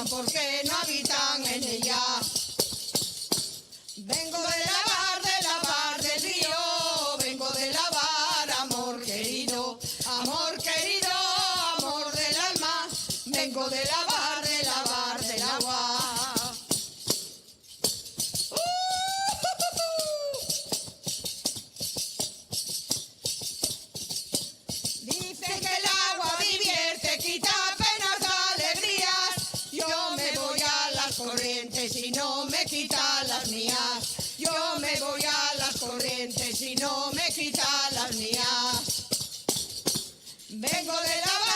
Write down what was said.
aman porque no habitan en ella. Vengo de lavar del río, vengo de lavar, amor querido, amor querido, amor del alma. Vengo de lavar del agua. Dicen que el agua divierte, quita penas, alegrías. Yo me voy a las corrientes y no me quita las mías. Yo me voy a las corrientes y no me quita las mías. Vengo de lavar.